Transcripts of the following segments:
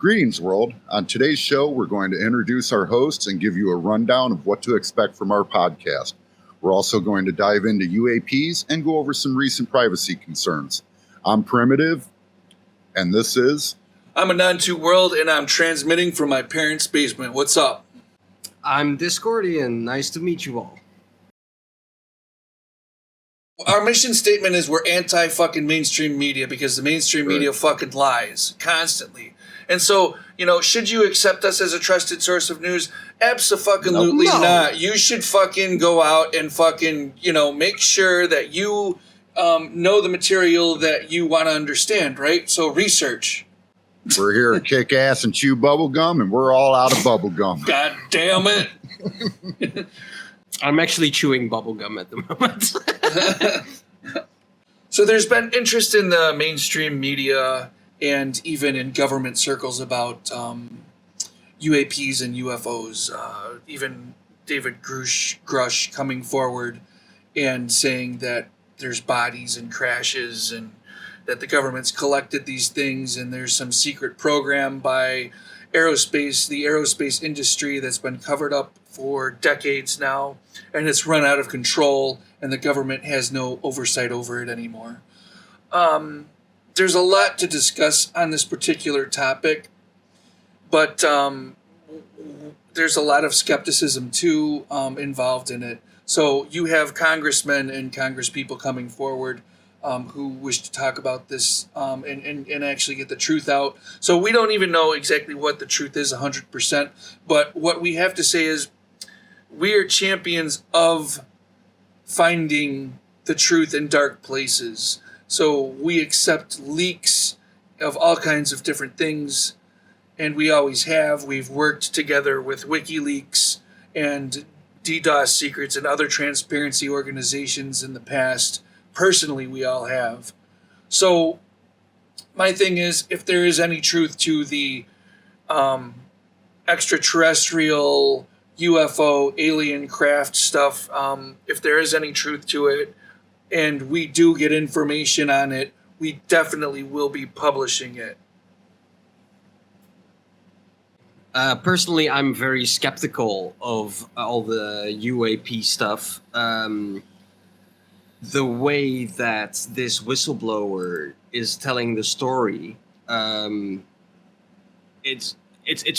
Greetings, world. On today's show, we're going to introduce our hosts and give you a rundown of what to expect from our podcast. We're also going to dive into UAPs and go over some recent privacy concerns. I'm Primitive, and this is... I'm AnonNews, and I'm transmitting from my parents' basement. What's up? I'm Discordian. Nice to meet you all. Our mission statement is we're anti-fucking mainstream media because the mainstream media fucking lies constantly. And so, should you accept us as a trusted source of news? Abso-fucking-lutely not. You should fucking go out and fucking, make sure that you know the material that you want to understand, right? So research. We're here to kick ass and chew bubble gum, and we're all out of bubble gum. God damn it. I'm actually chewing bubble gum at the moment. So there's been interest in the mainstream media and even in government circles about UAPs and UFOs. Even David Grush coming forward and saying that there's bodies and crashes and that the government's collected these things and there's some secret program by the aerospace industry that's been covered up for decades now, and it's run out of control, and the government has no oversight over it anymore. There's a lot to discuss on this particular topic, but there's a lot of skepticism, too, involved in it. So you have congressmen and congresspeople coming forward who wish to talk about this and actually get the truth out. So we don't even know exactly what the truth is 100%, but what we have to say is we are champions of finding the truth in dark places. So we accept leaks of all kinds of different things, and we always have. We've worked together with WikiLeaks and DDoS Secrets and other transparency organizations in the past. Personally, we all have. So my thing is, if there is any truth to the extraterrestrial UFO alien craft stuff, if there is any truth to it, and we do get information on it, we definitely will be publishing it. Personally, I'm very skeptical of all the UAP stuff. The way that this whistleblower is telling the story, it's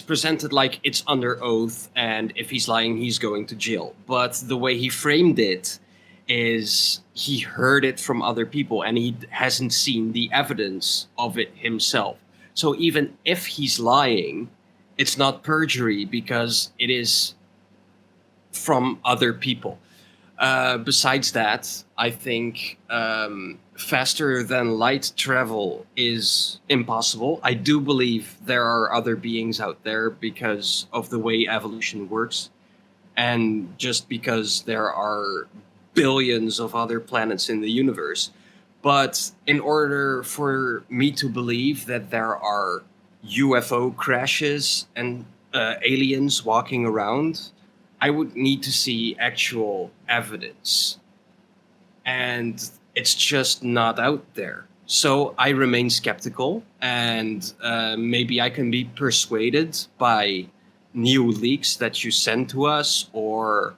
presented like it's under oath, and if he's lying, he's going to jail. But the way he framed it is he heard it from other people, and he hasn't seen the evidence of it himself. So even if he's lying, it's not perjury because it is from other people. Besides that, I think faster than light travel is impossible. I do believe there are other beings out there because of the way evolution works, and just because there are billions of other planets in the universe. But in order for me to believe that there are UFO crashes and aliens walking around, I would need to see actual evidence. And it's just not out there. So I remain skeptical, and maybe I can be persuaded by new leaks that you send to us, or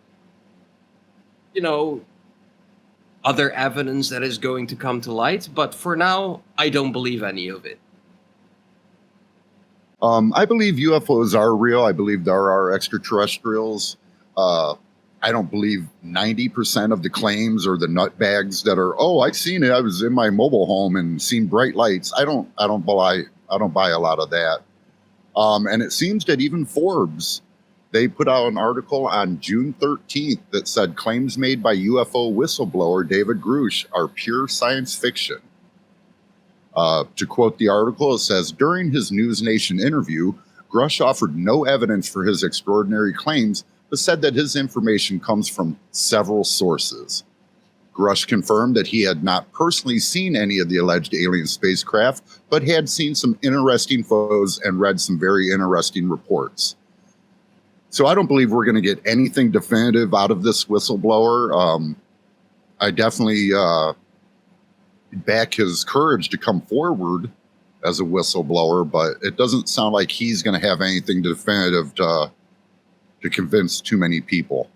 other evidence that is going to come to light. But for now, I don't believe any of it. I believe UFOs are real. I believe there are extraterrestrials. I don't believe 90% of the claims or the nutbags that are, I've seen it. I was in my mobile home and seen bright lights. I don't buy a lot of that. And it seems that even Forbes, they put out an article on June 13th that said claims made by UFO whistleblower David Grush are pure science fiction. To quote the article, it says, during his News Nation interview, Grush offered no evidence for his extraordinary claims, but said that his information comes from several sources. Grush confirmed that he had not personally seen any of the alleged alien spacecraft, but had seen some interesting photos and read some very interesting reports. So I don't believe we're going to get anything definitive out of this whistleblower. I definitely back his courage to come forward as a whistleblower, but it doesn't sound like he's going to have anything definitive to convince too many people.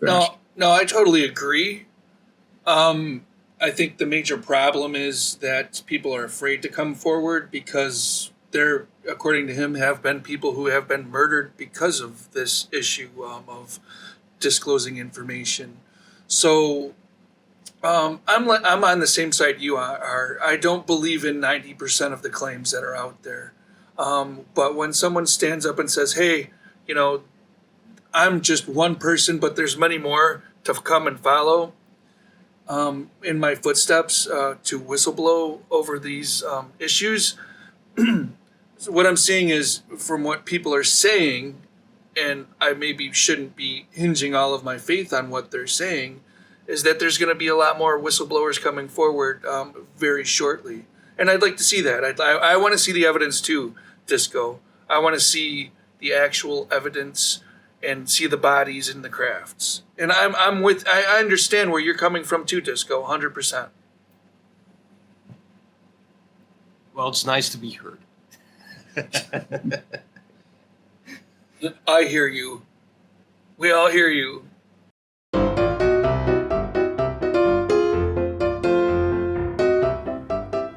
No, I totally agree. I think the major problem is that people are afraid to come forward because there, according to him, have been people who have been murdered because of this issue of disclosing information. So I'm on the same side you are. I don't believe in 90% of the claims that are out there. But when someone stands up and says, "Hey, you know, I'm just one person, but there's many more to come and follow in my footsteps to whistleblow over these issues." So what I'm seeing is, from what people are saying, and I maybe shouldn't be hinging all of my faith on what they're saying, is that there's going to be a lot more whistleblowers coming forward very shortly. And I'd like to see that. I want to see the evidence too, Disco. I want to see the actual evidence and see the bodies in the crafts. And I understand where you're coming from too, Disco, 100%. Well, it's nice to be heard. I hear you. We all hear you.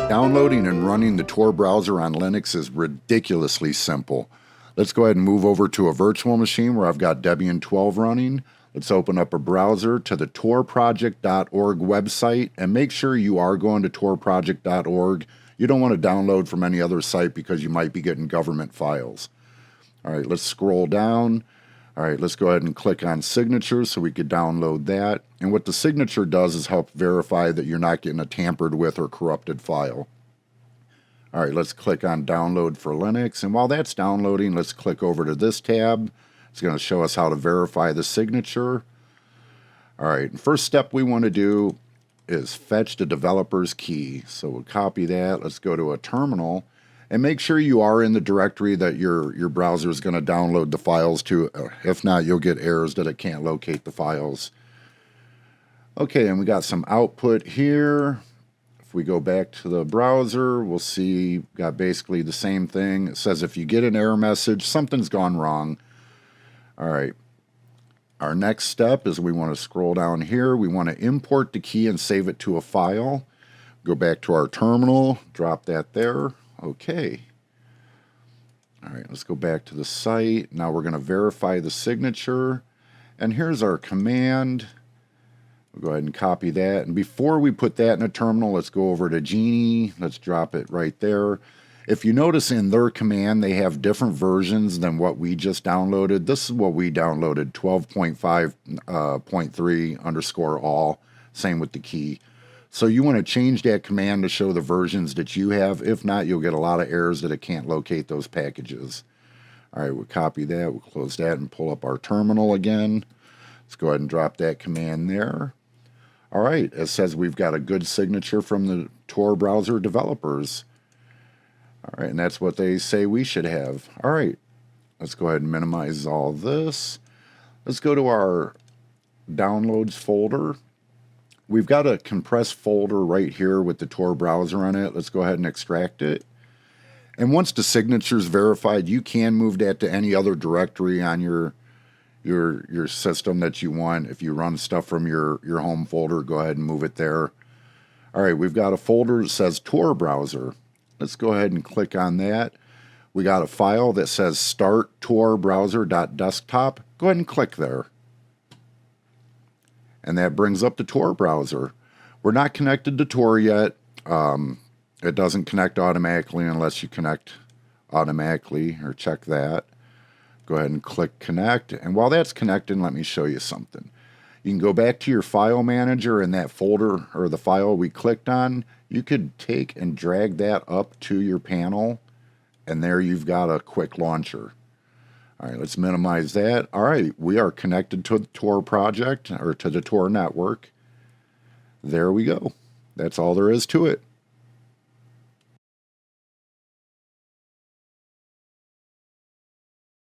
Downloading and running the Tor browser on Linux is ridiculously simple. Let's go ahead and move over to a virtual machine where I've got Debian 12 running. Let's open up a browser to the torproject.org website, and make sure you are going to torproject.org. You don't want to download from any other site because you might be getting government files. All right, let's scroll down. All right, let's go ahead and click on signatures so we could download that. And what the signature does is help verify that you're not getting a tampered with or corrupted file. All right, let's click on download for Linux. And while that's downloading, let's click over to this tab. It's going to show us how to verify the signature. All right, and first step we want to do is fetch the developer's key. So we'll copy that. Let's go to a terminal and make sure you are in the directory that your browser is going to download the files to. If not, you'll get errors that it can't locate the files. Okay, and we got some output here. If we go back to the browser, we'll see got basically the same thing. It says if you get an error message, something's gone wrong. All right. Our next step is we want to scroll down here. We want to import the key and save it to a file. Go back to our terminal, drop that there. Okay. All right, let's go back to the site. Now we're going to verify the signature. And here's our command. We'll go ahead and copy that. And before we put that in a terminal, let's go over to Genie. Let's drop it right there. If you notice in their command, they have different versions than what we just downloaded. This is what we downloaded, 12.5.3_all. Same with the key. So you want to change that command to show the versions that you have. If not, you'll get a lot of errors that it can't locate those packages. All right, we'll copy that. We'll close that and pull up our terminal again. Let's go ahead and drop that command there. All right, it says we've got a good signature from the Tor browser developers. All right, and that's what they say we should have. All right, let's go ahead and minimize all this. Let's go to our downloads folder. We've got a compressed folder right here with the Tor browser on it. Let's go ahead and extract it. And once the signature is verified, you can move that to any other directory on your system that you want. If you run stuff from your home folder, go ahead and move it there. All right, we've got a folder that says Tor browser. Let's go ahead and click on that. We got a file that says start torbrowser.desktop. Go ahead and click there. And that brings up the Tor browser. We're not connected to Tor yet. It doesn't connect automatically unless you connect automatically, or check that. Go ahead and click connect. And while that's connecting, let me show you something. You can go back to your file manager in that folder or the file we clicked on. You could take and drag that up to your panel, and there you've got a quick launcher. All right, let's minimize that. All right, we are connected to the Tor project, or to the Tor network. There we go. That's all there is to it.